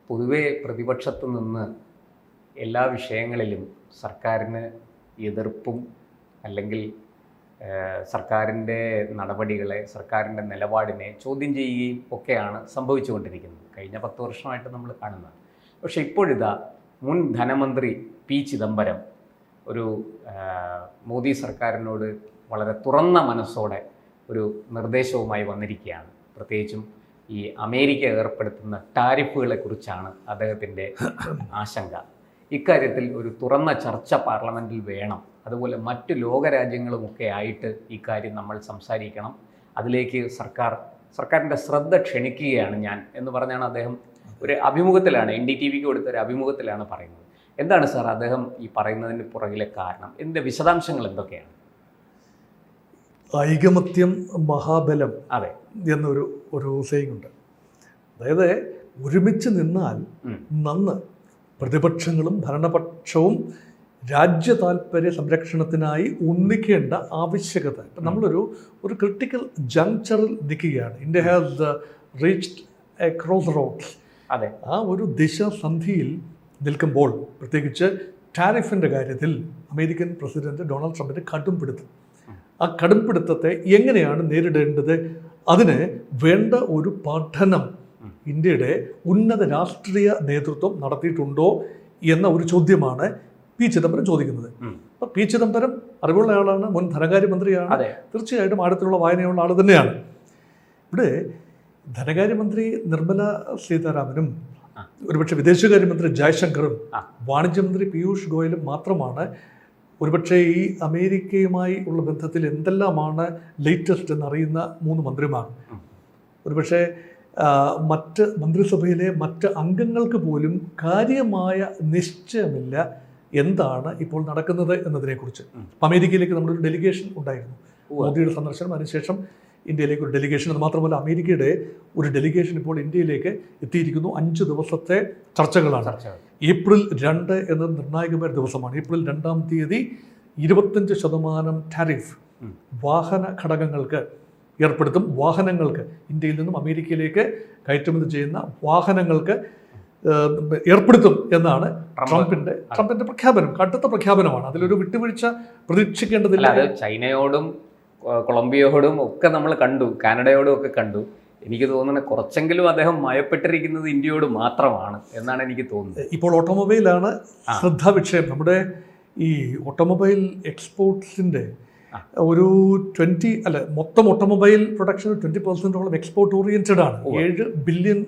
പൊതുവെ പ്രതിപക്ഷത്ത് നിന്ന് എല്ലാ വിഷയങ്ങളിലും സർക്കാരിന് എതിർപ്പും അല്ലെങ്കിൽ സർക്കാരിൻ്റെ നടപടികളെ, സർക്കാരിൻ്റെ നിലപാടിനെ ചോദ്യം ചെയ്യുകയും ഒക്കെയാണ് സംഭവിച്ചുകൊണ്ടിരിക്കുന്നത്. കഴിഞ്ഞ 10 വർഷമായിട്ട് നമ്മൾ കാണുന്നത്. പക്ഷേ ഇപ്പോഴിതാ മുൻ ധനമന്ത്രി പി ചിദംബരം ഒരു മോദി സർക്കാരിനോട് വളരെ തുറന്ന മനസ്സോടെ ഒരു നിർദ്ദേശവുമായി വന്നിരിക്കുകയാണ്. പ്രത്യേകിച്ചും ഈ അമേരിക്ക ഏർപ്പെടുത്തുന്ന ടാരിഫുകളെക്കുറിച്ചാണ് അദ്ദേഹത്തിൻ്റെ ആശങ്ക. ഇക്കാര്യത്തിൽ ഒരു തുറന്ന ചർച്ച പാർലമെൻറ്റിൽ വേണം. അതുപോലെ മറ്റ് ലോകരാജ്യങ്ങളുമൊക്കെ ആയിട്ട് ഇക്കാര്യം നമ്മൾ സംസാരിക്കണം. അതിലേക്ക് സർക്കാരിൻ്റെ ശ്രദ്ധ ക്ഷണിക്കുകയാണ് ഞാൻ എന്ന് പറഞ്ഞാണ് അദ്ദേഹം ഒരു അഭിമുഖത്തിലാണ്, NDTVക്ക് കൊടുത്ത ഒരു അഭിമുഖത്തിലാണ് പറയുന്നത്. എന്താണ് സാർ അദ്ദേഹം ഈ പറയുന്നതിന് പുറകിലെ കാരണം? ഇതിൻ്റെ വിശദാംശങ്ങൾ എന്തൊക്കെയാണ്? ഐകമത്യം മഹാബലം അതെ എന്നൊരു സേയിങ്. അതായത് ഒരുമിച്ച് നിന്നാൽ നന്ന്. പ്രതിപക്ഷങ്ങളും ഭരണപക്ഷവും രാജ്യ താൽപര്യ സംരക്ഷണത്തിനായി ഒന്നിക്കേണ്ട ആവശ്യകത. ഇപ്പം നമ്മളൊരു ക്രിട്ടിക്കൽ ജങ്ചറിൽ നിൽക്കുകയാണ്. India has reached a crossroads. അതെ, ആ ഒരു ദിശാസന്ധിയിൽ നിൽക്കുമ്പോൾ പ്രത്യേകിച്ച് ടാരിഫിൻ്റെ കാര്യത്തിൽ അമേരിക്കൻ പ്രസിഡന്റ് ഡൊണാൾഡ് ട്രംപിൻ്റെ കടുംപിടുത്തം, ആ കടുംപിടുത്തത്തെ എങ്ങനെയാണ് നേരിടേണ്ടത്, അതിന് വേണ്ട ഒരു പഠനം ഇന്ത്യയുടെ ഉന്നത രാഷ്ട്രീയ നേതൃത്വം നടത്തിയിട്ടുണ്ടോ എന്ന ഒരു ചോദ്യമാണ് പി ചിദംബരം ചോദിക്കുന്നത്. അപ്പോൾ പി ചിദംബരം അറിവുള്ള ആളാണ്, മുൻ ധനകാര്യമന്ത്രിയാണ്, തീർച്ചയായിട്ടും ആഴത്തിലുള്ള വായനയുള്ള ആൾ തന്നെയാണ്. ഇവിടെ ധനകാര്യമന്ത്രി നിർമ്മല സീതാരാമനും ഒരുപക്ഷെ വിദേശകാര്യമന്ത്രി ജയശങ്കറും വാണിജ്യമന്ത്രി പീയൂഷ് ഗോയലും മാത്രമാണ് ഒരുപക്ഷെ ഈ അമേരിക്കയുമായി ഉള്ള ബന്ധത്തിൽ എന്തെല്ലാമാണ് ലേറ്റസ്റ്റ് എന്നറിയുന്ന 3 മന്ത്രിമാർ. ഒരുപക്ഷെ മറ്റ് മന്ത്രിസഭയിലെ മറ്റ് അംഗങ്ങൾക്ക് പോലും കാര്യമായ നിശ്ചയമില്ല എന്താണ് ഇപ്പോൾ നടക്കുന്നത് എന്നതിനെക്കുറിച്ച്. അമേരിക്കയിലേക്ക് നമ്മുടെ ഒരു ഡെലിഗേഷൻ ഉണ്ടായിരുന്നു, മോദിയുടെ സന്ദർശനം, അതിനുശേഷം ഇന്ത്യയിലേക്ക് ഒരു ഡെലിഗേഷൻ. അത് മാത്രമല്ല അമേരിക്കയുടെ ഒരു ഡെലിഗേഷൻ ഇപ്പോൾ ഇന്ത്യയിലേക്ക് എത്തിയിരിക്കുന്നു. 5 ദിവസത്തെ ചർച്ചകളാണ്. ഏപ്രിൽ 2 എന്നത് നിർണായകമായ ദിവസമാണ്. ഏപ്രിൽ 2-ാം തീയതി 25% ടാരിഫ് വാഹന ഘടകങ്ങൾക്ക് ഏർപ്പെടുത്തും. വാഹനങ്ങൾക്ക്, ഇന്ത്യയിൽ നിന്നും അമേരിക്കയിലേക്ക് കയറ്റുമതി ചെയ്യുന്ന വാഹനങ്ങൾക്ക് ഏർപ്പെടുത്തും എന്നാണ് ട്രംപിന്റെ പ്രഖ്യാപനം. കടുത്ത പ്രഖ്യാപനമാണ്. അതിലൊരു വിട്ടുവീഴ്ച പ്രതീക്ഷിക്കേണ്ടതില്ല. ചൈനയോടും കൊളംബിയയോടും ഒക്കെ നമ്മൾ കണ്ടു, കാനഡയോടും ഒക്കെ കണ്ടു. എനിക്ക് തോന്നുന്നത് കുറച്ചെങ്കിലും അദ്ദേഹം മയപ്പെട്ടിരിക്കുന്നത് ഇന്ത്യയോട് മാത്രമാണ് എന്നാണ് എനിക്ക് തോന്നുന്നത്. ഇപ്പോൾ ഓട്ടോമൊബൈലാണ് ശ്രദ്ധാ വിഷയം. നമ്മുടെ ഈ ഓട്ടോമൊബൈൽ എക്സ്പോർട്സിൻ്റെ ഒരു മൊത്തം ഓട്ടോമൊബൈൽ പ്രൊഡക്ഷൻ 20% എക്സ്പോർട്ട് ഓറിയന്റഡ് ആണ്. $7 ബില്യൺ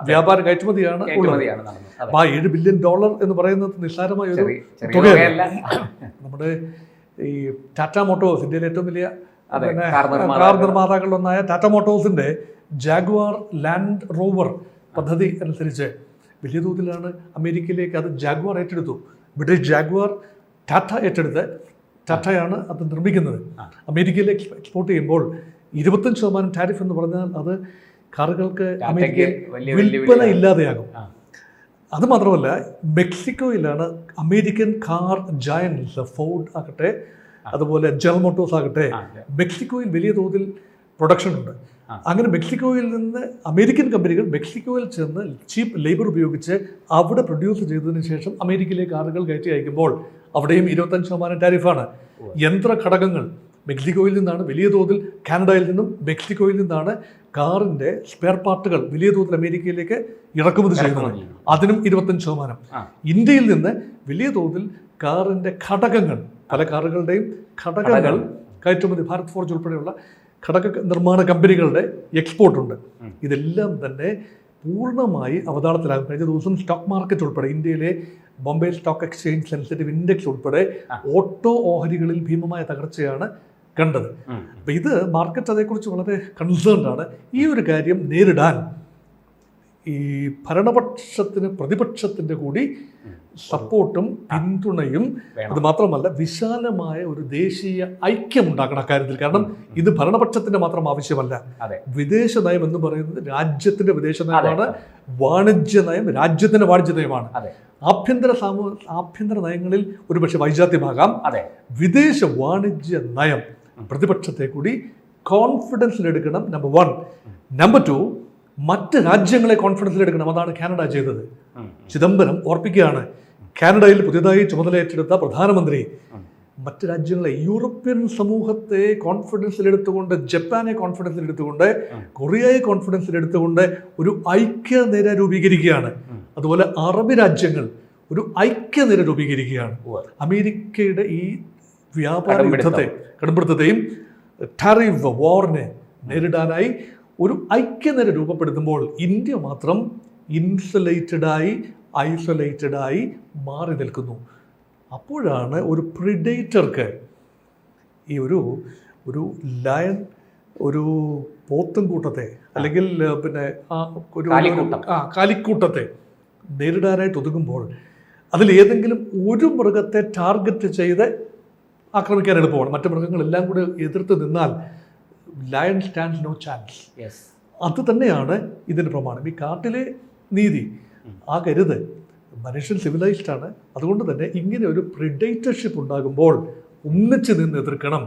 വ്യാപാര കയറ്റുമതിയാണ് ഉള്ളത്. അപ്പോൾ ആ $7 ബില്യൺ എന്ന് പറയുന്നത് നിസ്സാരമായ ഒരു തുകയല്ല. നമ്മുടെ ഈ ടാറ്റ മോട്ടോഴ്സ്, ഇന്ത്യയിലെ ഏറ്റവും വലിയ കാർ നിർമ്മാതാക്കളിലൊന്നായ ടാറ്റ മോട്ടോഴ്സിന്റെ ജാഗ്വാർ ലാൻഡ് റോവർ പദ്ധതി അനുസരിച്ച് വലിയ തോതിലാണ് അമേരിക്കയിലേക്ക് അത് ജാഗ്വാർ ഏറ്റെടുത്തു. ബ്രിട്ടീഷ് ജാഗ്വാർ ടാറ്റ ഏറ്റെടുത്ത് ടാറ്റയാണ് അത് നിർമ്മിക്കുന്നത്. അമേരിക്കയിലേക്ക് എക്സ്പോർട്ട് ചെയ്യുമ്പോൾ 25% ടാരിഫ് എന്ന് പറഞ്ഞാൽ അത് കാറുകൾക്ക് അമേരിക്കയിൽ വിൽപ്പന ഇല്ലാതെയാകും. അതുമാത്രമല്ല മെക്സിക്കോയിലാണ് അമേരിക്കൻ കാർ ജയൻസ്, ഫോർഡ് ആകട്ടെ അതുപോലെ ജനറൽ മോട്ടോഴ്സ് ആകട്ടെ, മെക്സിക്കോയിൽ വലിയ തോതിൽ പ്രൊഡക്ഷൻ ഉണ്ട്. അങ്ങനെ മെക്സിക്കോയിൽ നിന്ന് അമേരിക്കൻ കമ്പനികൾ മെക്സിക്കോയിൽ ചെന്ന് ചീപ്പ് ലേബർ ഉപയോഗിച്ച് അവിടെ പ്രൊഡ്യൂസ് ചെയ്തതിനു ശേഷം അമേരിക്കയിലേക്ക് കാറുകൾ കയറ്റി അയക്കുമ്പോൾ അവിടെയും 25% ടാരിഫാണ്. യന്ത്ര ഘടകങ്ങൾ മെക്സിക്കോയിൽ നിന്നാണ് വലിയ തോതിൽ, കാനഡയിൽ നിന്നും മെക്സിക്കോയിൽ നിന്നാണ് കാറിൻ്റെ സ്പെയർ പാർട്ടുകൾ വലിയ തോതിൽ അമേരിക്കയിലേക്ക് ഇറക്കുമതി ചെയ്യുന്നത്. അതിനും 25%. ഇന്ത്യയിൽ നിന്ന് വലിയ തോതിൽ കാറിൻ്റെ ഘടകങ്ങൾ, പല കാറുകളുടെയും ഘടകങ്ങൾ കയറ്റുമതി, ഭാരത് ഫോർജ് ഉൾപ്പെടെയുള്ള ഘടക നിർമ്മാണ കമ്പനികളുടെ എക്സ്പോർട്ടുണ്ട്. ഇതെല്ലാം തന്നെ പൂർണ്ണമായി അവതാളത്തിലാകും. കഴിഞ്ഞ ദിവസം സ്റ്റോക്ക് മാർക്കറ്റ് ഉൾപ്പെടെ, ഇന്ത്യയിലെ Bombay stock exchange sensitive index ഉൾപ്പെടെ ഓട്ടോ ഓഹരികളിൽ ഭീമമായ തകർച്ചയാണ് കണ്ടത്. അപ്പം ഇത് മാർക്കറ്റ് അതേക്കുറിച്ച് വളരെ കൺസേൺഡ് ആണ്. ഈ ഒരു കാര്യം നേരിടാൻ ഈ ഭരണപക്ഷത്തിന് പ്രതിപക്ഷത്തിൻ്റെ കൂടി സപ്പോർട്ടും പിന്തുണയും, അത് മാത്രമല്ല വിശാലമായ ഒരു ദേശീയ ഐക്യം ഉണ്ടാക്കണം അക്കാര്യത്തിൽ. കാരണം ഇത് ഭരണപക്ഷത്തിന്റെ മാത്രം ആവശ്യമല്ല. വിദേശ നയം എന്ന് പറയുന്നത് രാജ്യത്തിന്റെ വിദേശ നയമാണ്. വാണിജ്യ നയം രാജ്യത്തിന്റെ വാണിജ്യ നയമാണ്. ആഭ്യന്തര നയങ്ങളിൽ ഒരുപക്ഷെ വൈജാത്യമാകാം. വിദേശ വാണിജ്യ നയം പ്രതിപക്ഷത്തെ കൂടി കോൺഫിഡൻസിലെടുക്കണം. നമ്പർ 1. നമ്പർ 2, മറ്റ് രാജ്യങ്ങളെ കോൺഫിഡൻസിലെടുക്കണം. അതാണ് കാനഡ ചെയ്തത്. ചിദംബരം ഓർപ്പിക്കുകയാണ്, കാനഡയിൽ പുതിയതായി ചുമതലയേറ്റെടുത്ത പ്രധാനമന്ത്രി മറ്റ് രാജ്യങ്ങളെ, യൂറോപ്യൻ സമൂഹത്തെ കോൺഫിഡൻസിലെടുത്തുകൊണ്ട്, ജപ്പാനെ കോൺഫിഡൻസിലെടുത്തുകൊണ്ട്, കൊറിയയെ കോൺഫിഡൻസിലെടുത്തുകൊണ്ട് ഒരു ഐക്യനിര രൂപീകരിക്കുകയാണ്. അതുപോലെ അറബ് രാജ്യങ്ങൾ ഒരു ഐക്യനിര രൂപീകരിക്കുകയാണ്. അമേരിക്കയുടെ ഈ വ്യാപാര യുദ്ധത്തെ, കടുംപിടുത്തത്തെയും ടാരിഫ് വാറിനെ നേരിടാനായി ഒരു ഐക്യനിര രൂപപ്പെടുത്തുമ്പോൾ ഇന്ത്യ മാത്രം ഇൻസുലേറ്റഡായി, ഐസൊലേറ്റഡായി മാറി നിൽക്കുന്നു. അപ്പോഴാണ് ഒരു പ്രിഡേറ്റർക്ക്, ഈ ഒരു ലയൺ ഒരു പോത്തും കൂട്ടത്തെ അല്ലെങ്കിൽ പിന്നെ ഒരു കാലിക്കൂട്ടത്തെ നേരിടാനായിട്ട് ഒതുങ്ങുമ്പോൾ അതിലേതെങ്കിലും ഒരു മൃഗത്തെ ടാർഗറ്റ് ചെയ്ത് ആക്രമിക്കാൻ എളുപ്പമാണ്. മറ്റു മൃഗങ്ങളെല്ലാം കൂടെ എതിർത്ത് നിന്നാൽ ലയൺ സ്റ്റാൻഡ്സ് നോ ചാൻസ്. അത് തന്നെയാണ് ഇതിൻ്റെ പ്രമാണം. ഈ കാട്ടിലെ നീതി ആ കരുത്, മനുഷ്യൻ സിവിലൈസ്ഡ് ആണ്. അതുകൊണ്ട് തന്നെ ഇങ്ങനെ ഒരു പ്രിഡേറ്റർഷിപ്പ് ഉണ്ടാകുമ്പോൾ ഒന്നിച്ച് നിന്ന് എതിർക്കണം,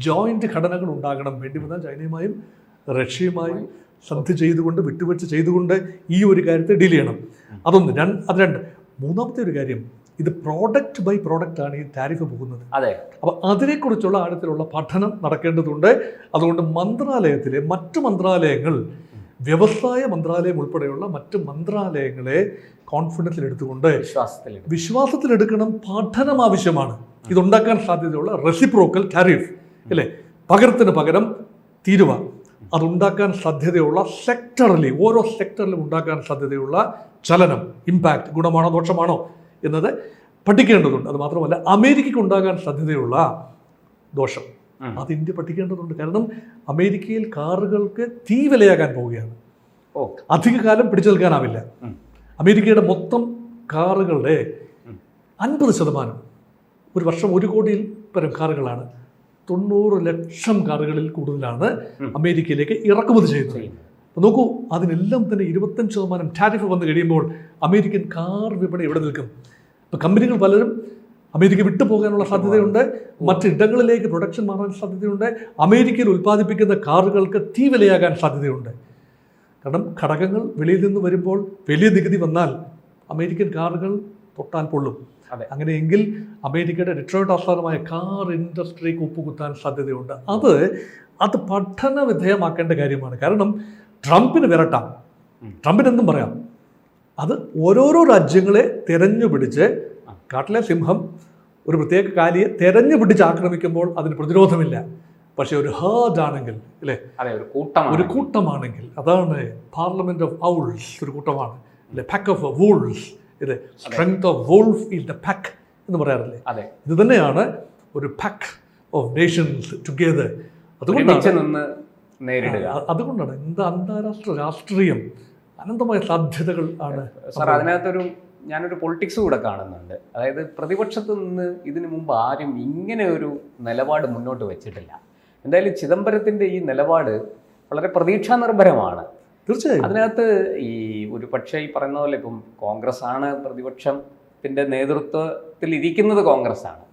ജോയിന്റ് ഘടനകൾ ഉണ്ടാകണം. വേണ്ടി വന്നാൽ ചൈനയുമായും റഷ്യയുമായും സന്ധി ചെയ്തുകൊണ്ട്, വിട്ടുവീഴ്ച ചെയ്തുകൊണ്ട് ഈ ഒരു കാര്യത്തെ ഡീൽ ചെയ്യണം. അത് രണ്ട്. മൂന്നാമത്തെ ഒരു കാര്യം, ഇത് പ്രോഡക്റ്റ് ബൈ പ്രോഡക്റ്റ് ആണ് ഈ ടാരിഫ് പോകുന്നത്. അപ്പോൾ അതിനെക്കുറിച്ചുള്ള ആഴത്തിലുള്ള പഠനം നടക്കേണ്ടതുണ്ട്. അതുകൊണ്ട് മന്ത്രാലയത്തിലെ മറ്റു മന്ത്രാലയങ്ങൾ, വ്യവസായ മന്ത്രാലയം ഉൾപ്പെടെയുള്ള മറ്റ് മന്ത്രാലയങ്ങളെ കോൺഫിഡൻസിലെടുത്തുകൊണ്ട് വിശ്വാസത്തിലെടുക്കണം. പഠനം ആവശ്യമാണ്. ഇതുണ്ടാക്കാൻ സാധ്യതയുള്ള റെസിപ്രോക്കൽ ടാരിഫ് അല്ലേ, പകരത്തിന് പകരം തീരുവ, അതുണ്ടാക്കാൻ സാധ്യതയുള്ള സെക്ടറിൽ, ഓരോ സെക്ടറിലും ഉണ്ടാക്കാൻ സാധ്യതയുള്ള ചലനം, ഇമ്പാക്റ്റ്, ഗുണമാണോ ദോഷമാണോ എന്നത് പഠിക്കേണ്ടതുണ്ട്. അത് മാത്രമല്ല അമേരിക്കയ്ക്ക് ഉണ്ടാകാൻ സാധ്യതയുള്ള ദോഷം അത് ഇന്ത്യ പഠിക്കേണ്ടതുണ്ട്. കാരണം അമേരിക്കയിൽ കാറുകൾക്ക് തീ വിലയാകാൻ പോവുകയാണ്. അധികകാലം പിടിച്ചു നിൽക്കാനാവില്ല. അമേരിക്കയുടെ മൊത്തം കാറുകളുടെ 50%, ഒരു വർഷം 1 കോടിയിൽ പരം കാറുകളാണ്, 90 ലക്ഷം കാറുകളിൽ കൂടുതലാണ് അമേരിക്കയിലേക്ക് ഇറക്കുമതി ചെയ്യുന്നത്. അപ്പോൾ നോക്കൂ, അതിനെല്ലാം തന്നെ 25% ടാരിഫ് വന്നു കഴിയുമ്പോൾ അമേരിക്കൻ കാർ വിപണി എവിടെ നിൽക്കും? ഇപ്പോൾ കമ്പനികൾ പലരും അമേരിക്ക വിട്ടു പോകാനുള്ള സാധ്യതയുണ്ട്, മറ്റിടങ്ങളിലേക്ക് പ്രൊഡക്ഷൻ മാറാൻ സാധ്യതയുണ്ട്. അമേരിക്കയിൽ ഉൽപ്പാദിപ്പിക്കുന്ന കാറുകൾക്ക് തീ വിലയാകാൻ സാധ്യതയുണ്ട്. കാരണം ഘടകങ്ങൾ വെളിയിൽ നിന്ന് വരുമ്പോൾ വലിയ നികുതി വന്നാൽ അമേരിക്കൻ കാറുകൾ തൊട്ടാൽ പൊള്ളും. അങ്ങനെയെങ്കിൽ അമേരിക്കയുടെ ഡെട്രോയിറ്റ് ആസ്ഥാനമായ കാർ ഇൻഡസ്ട്രിക്ക് ഉപ്പുകുത്താൻ സാധ്യതയുണ്ട്. അത് പഠന വിധേയമാക്കേണ്ട കാര്യമാണ്. കാരണം ട്രംപിന് വിരട്ടാം, ട്രംപിനെന്തും പറയാം. അത് ഓരോരോ രാജ്യങ്ങളെ തെരഞ്ഞു പിടിച്ച്, കാട്ടിലെ സിംഹം ഒരു പ്രത്യേക കാലിയെ തെരഞ്ഞു പിടിച്ച് ആക്രമിക്കുമ്പോൾ അതിന് പ്രതിരോധമില്ല. പക്ഷെ ഒരു ഹേർഡ് ആണെങ്കിൽ, അല്ലേ, ഒരു കൂട്ടമാണെങ്കിൽ, അതാണ് പാർലമെന്റ് ഓഫ് ഔൾസ്, ഒരു കൂട്ടമാണ് അല്ലെ, പാക്ക് ഓഫ് വൂൾസ്. ഇത് strength of wolf is the pack എന്ന് പറയാറില്ലേ? ഇത് തന്നെയാണ് ഒരു പാക്ക് ഓഫ് നേഷൻസ് ടുഗെദർ. അതുകൊണ്ടാണ് എന്താ അന്താരാഷ്ട്ര രാഷ്ട്രീയം അനന്തമായ സാധ്യതകൾ ആണ്. സാർ, ഞാനൊരു പൊളിറ്റിക്സ് കൂടെ കാണുന്നുണ്ട്. അതായത് പ്രതിപക്ഷത്ത് നിന്ന് ഇതിനു മുമ്പ് ആരും ഇങ്ങനെ ഒരു നിലപാട് മുന്നോട്ട് വെച്ചിട്ടില്ല. എന്തായാലും ചിദംബരത്തിൻ്റെ ഈ നിലപാട് വളരെ പ്രതീക്ഷാ നിർഭരമാണ്. തീർച്ചയായും അതിനകത്ത് ഒരു പക്ഷേ ഈ പറയുന്ന പോലെ ഇപ്പം കോൺഗ്രസ് ആണ് പ്രതിപക്ഷത്തിൻ്റെ നേതൃത്വത്തിൽ ഇരിക്കുന്നത്, കോൺഗ്രസ് ആണ്.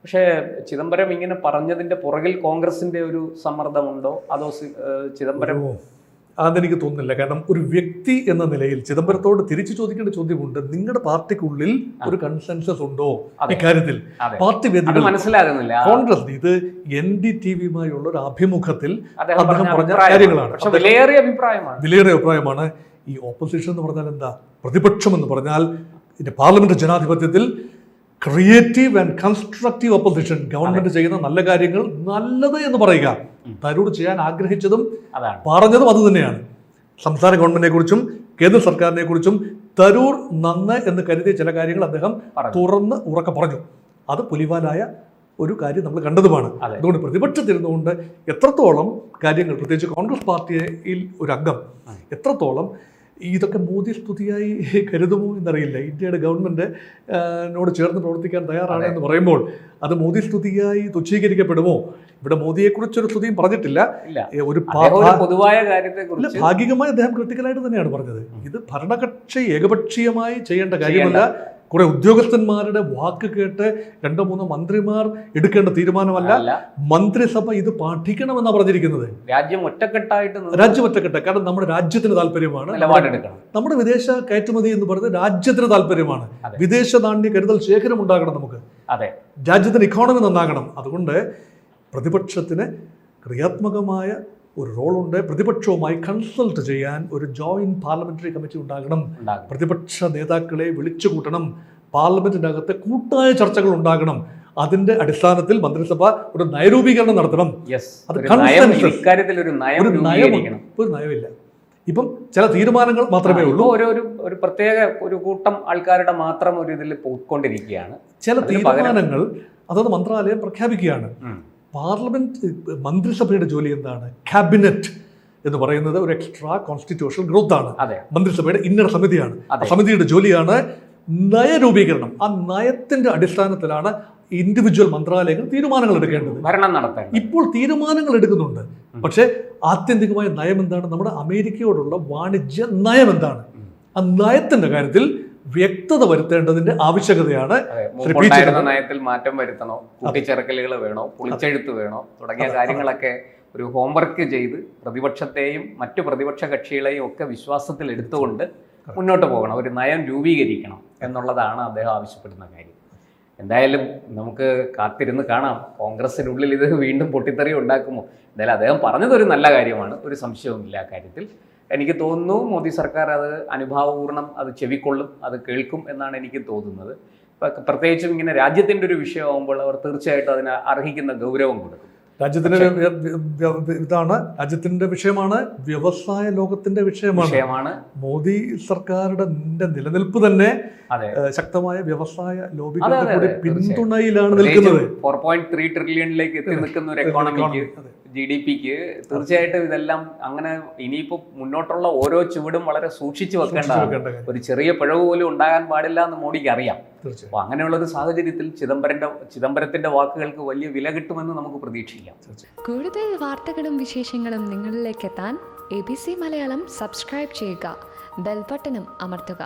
പക്ഷേ ചിദംബരം ഇങ്ങനെ പറഞ്ഞതിൻ്റെ പുറകിൽ കോൺഗ്രസിൻ്റെ ഒരു സമ്മർദ്ദമുണ്ടോ, അതോ ചിദംബരം? അതെനിക്ക് തോന്നുന്നില്ല. കാരണം ഒരു വ്യക്തി എന്ന നിലയിൽ ചിദംബരത്തോട് തിരിച്ചു ചോദിക്കേണ്ട ചോദ്യമുണ്ട്. നിങ്ങളുടെ പാർട്ടിക്കുള്ളിൽ ഒരു കൺസെൻസസ് ഉണ്ടോ ഇക്കാര്യത്തിൽ? പാർട്ടി വേദികൾ മനസ്സിലാകുന്നില്ല. കോൺഗ്രസ് ഇത് NDTVയുമായുള്ള ഒരു അഭിമുഖത്തിൽ അദ്ദേഹം പറഞ്ഞ കാര്യങ്ങളാണ്. വിലയേറിയ അഭിപ്രായമാണ്. ഈ ഓപ്പോസിഷൻ എന്ന് പറഞ്ഞാൽ എന്താ? പ്രതിപക്ഷം എന്ന് പറഞ്ഞാൽ ഇതിന്റെ പാർലമെന്റ് ജനാധിപത്യത്തിൽ creative and constructive opposition, government ചെയ്യുന്ന നല്ല കാര്യങ്ങൾ നല്ലത് എന്ന് പറയുക. തരൂർ ചെയ്യാൻ ആഗ്രഹിച്ചതും പറഞ്ഞതും അത് തന്നെയാണ്. സംസ്ഥാന ഗവൺമെന്റിനെ കുറിച്ചും കേന്ദ്ര സർക്കാരിനെ കുറിച്ചും തരൂർ നന്ന് എന്ന് കരുതിയ ചില കാര്യങ്ങൾ അദ്ദേഹം തുറന്ന് ഉറക്കെ പറഞ്ഞു. അത് പുലിവാലായ ഒരു കാര്യം നമ്മൾ കണ്ടതുമാണ്. അതുകൊണ്ട് പ്രതിപക്ഷത്തിരുന്നുകൊണ്ട് എത്രത്തോളം കാര്യങ്ങൾ, പ്രത്യേകിച്ച് കോൺഗ്രസ് പാർട്ടിയിൽ ഒരു അംഗം എത്രത്തോളം ഇതൊക്കെ മോദി സ്തുതിയായി കരുതുമോ എന്നറിയില്ല. ഇന്ത്യയുടെ ഗവൺമെൻറ് നോട് ചേർന്ന് പ്രവർത്തിക്കാൻ തയ്യാറാണ് എന്ന് പറയുമ്പോൾ അത് മോദി സ്തുതിയായി തുച്ഛീകരിക്കപ്പെടുമോ? ഇവിടെ മോദിയെക്കുറിച്ചൊരു സ്തുതിയും പറഞ്ഞിട്ടില്ല. ഒരു പൊതുവായ കാര്യത്തെക്കുറിച്ച് ഭാഗികമായി അദ്ദേഹം ക്രിട്ടിക്കലായിട്ട് തന്നെയാണ് പറഞ്ഞത്. ഇത് ഭരണകക്ഷി ഏകപക്ഷീയമായി ചെയ്യേണ്ട കാര്യമല്ല, കുറെ ഉദ്യോഗസ്ഥന്മാരുടെ വാക്ക് കേട്ട് 2-3 മന്ത്രിമാർ എടുക്കേണ്ട തീരുമാനമല്ല. അല്ല, മന്ത്രിസഭ ഇത് പഠിക്കണമെന്നാണ് പറഞ്ഞിരിക്കുന്നത്. രാജ്യം ഒറ്റക്കെട്ടായിട്ട് രാജ്യം ഒറ്റക്കെട്ട്. കാരണം നമ്മുടെ രാജ്യത്തിന് താല്പര്യമാണ്. നിലപാടെടുക്കണം. നമ്മുടെ വിദേശ കയറ്റുമതി എന്ന് പറയുന്നത് രാജ്യത്തിന് താല്പര്യമാണ്. അതെ. വിദേശ നാണ്യ കരുതൽ ശേഖരം ഉണ്ടാകണം നമുക്ക്. അതെ, രാജ്യത്തിന് ഇക്കോണമി നന്നാകണം. അതുകൊണ്ട് പ്രതിപക്ഷത്തിന് ക്രിയാത്മകമായ ഒരു റോളുണ്ട്. പ്രതിപക്ഷവുമായി കൺസൾട്ട് ചെയ്യാൻ ഒരു ജോയിന്റ് പാർലമെന്ററി കമ്മിറ്റി ഉണ്ടാകണം. പ്രതിപക്ഷ നേതാക്കളെ വിളിച്ചു കൂട്ടണം. പാർലമെന്റിനകത്ത് കൂട്ടായ ചർച്ചകൾ ഉണ്ടാകണം. അതിന്റെ അടിസ്ഥാനത്തിൽ മന്ത്രിസഭ ഒരു നയരൂപീകരണം നടത്തണം. അത് ഒരു നയമില്ല. ഇപ്പം ചില തീരുമാനങ്ങൾ മാത്രമേ ഉള്ളൂ. ഒരു പ്രത്യേക ഒരു കൂട്ടം ആൾക്കാരുടെ മാത്രം ഒരു ഇതിൽ പോയിക്കൊണ്ടിരിക്കുകയാണ്. ചില തീരുമാനങ്ങൾ അതത് മന്ത്രാലയം പ്രഖ്യാപിക്കുകയാണ്. പാർലമെന്റ് മന്ത്രിസഭയുടെ ജോലി എന്താണ്? ക്യാബിനറ്റ് എന്ന് പറയുന്നത് ഒരു എക്സ്ട്രാ കോൺസ്റ്റിറ്റ്യൂഷണൽ ഗ്രോത്ത് ആണ്. മന്ത്രിസഭയുടെ ഇന്നർ സമിതിയാണ്. സമിതിയുടെ ജോലിയാണ് നയരൂപീകരണം. ആ നയത്തിന്റെ അടിസ്ഥാനത്തിലാണ് ഇൻഡിവിജ്വൽ മന്ത്രാലയങ്ങൾ തീരുമാനങ്ങൾ എടുക്കേണ്ടത്, ഭരണം നടത്താൻ. ഇപ്പോൾ തീരുമാനങ്ങൾ എടുക്കുന്നുണ്ട്. പക്ഷേ ആത്യന്തികമായ നയം എന്താണ്? നമ്മുടെ അമേരിക്കയോടുള്ള വാണിജ്യ നയം എന്താണ്? ആ നയത്തിന്റെ കാര്യത്തിൽ വ്യക്തത വരുത്തേണ്ടതിന്റെ ആവശ്യകതയാണ്. നയത്തിൽ മാറ്റം വരുത്തണോ, കൂട്ടിച്ചേർക്കലുകൾ വേണോ, പൊളിച്ചെഴുത്ത് വേണോ തുടങ്ങിയ കാര്യങ്ങളൊക്കെ ഒരു ഹോംവർക്ക് ചെയ്ത് പ്രതിപക്ഷത്തെയും മറ്റു പ്രതിപക്ഷ കക്ഷികളെയും ഒക്കെ വിശ്വാസത്തിൽ എടുത്തുകൊണ്ട് മുന്നോട്ട് പോകണം. ഒരു നയം രൂപീകരിക്കണം എന്നുള്ളതാണ് അദ്ദേഹം ആവശ്യപ്പെടുന്ന കാര്യം. എന്തായാലും നമുക്ക് കാത്തിരുന്ന് കാണാം കോൺഗ്രസിനുള്ളിൽ ഇത് വീണ്ടും പൊട്ടിത്തെറി ഉണ്ടാക്കുമോ. എന്തായാലും അദ്ദേഹം പറഞ്ഞതൊരു നല്ല കാര്യമാണ്, ഒരു സംശയവുമില്ല ആ കാര്യത്തിൽ. എനിക്ക് തോന്നുന്നു മോദി സർക്കാർ അത് അനുഭാവപൂർണ്ണം അത് ചെവിക്കൊള്ളും, അത് കേൾക്കും എന്നാണ് എനിക്ക് തോന്നുന്നത്. പ്രത്യേകിച്ചും ഇങ്ങനെ രാജ്യത്തിൻ്റെ ഒരു വിഷയമാകുമ്പോൾ അവർ തീർച്ചയായിട്ടും അതിന് അർഹിക്കുന്ന ഗൗരവം കൊടുക്കും. രാജ്യത്തിന്റെ വിഷയമാണ്, വ്യവസായ ലോകത്തിന്റെ വിഷയമാണ്. മോദി സർക്കാരുടെ നിലനിൽപ്പ് തന്നെ ശക്തമായ വ്യവസായ ലോബികളുടെ കൂടി പിന്തുണയിലാണ് നിൽക്കുന്നത്. 4.3 ട്രില്യണിലേക്ക് എത്തി നിൽക്കുന്ന ഒരു എക്കോണമിക്ക്, GDPക്ക് തീർച്ചയായിട്ടും ഇതെല്ലാം അങ്ങനെ ഇനിയിപ്പോൾ മുന്നോട്ടുള്ള ഓരോ ചുവടും വളരെ സൂക്ഷിച്ചു വെക്കേണ്ടതാണ്. ഒരു ചെറിയ പിഴവ് പോലും ഉണ്ടാകാൻ പാടില്ല എന്ന് മോഡിക്ക് അറിയാം. അപ്പോൾ അങ്ങനെയുള്ള ഒരു സാഹചര്യത്തിൽ ചിദംബരത്തിന്റെ വാക്കുകൾക്ക് വലിയ വില കിട്ടുമെന്ന് നമുക്ക് പ്രതീക്ഷിക്കാം. കൂടുതൽ വാർത്തകളും വിശേഷങ്ങളും നിങ്ങളിലേക്ക് എത്താൻ ABC മലയാളം സബ്സ്ക്രൈബ് ചെയ്യുക, ബെൽ ബട്ടണും അമർത്തുക.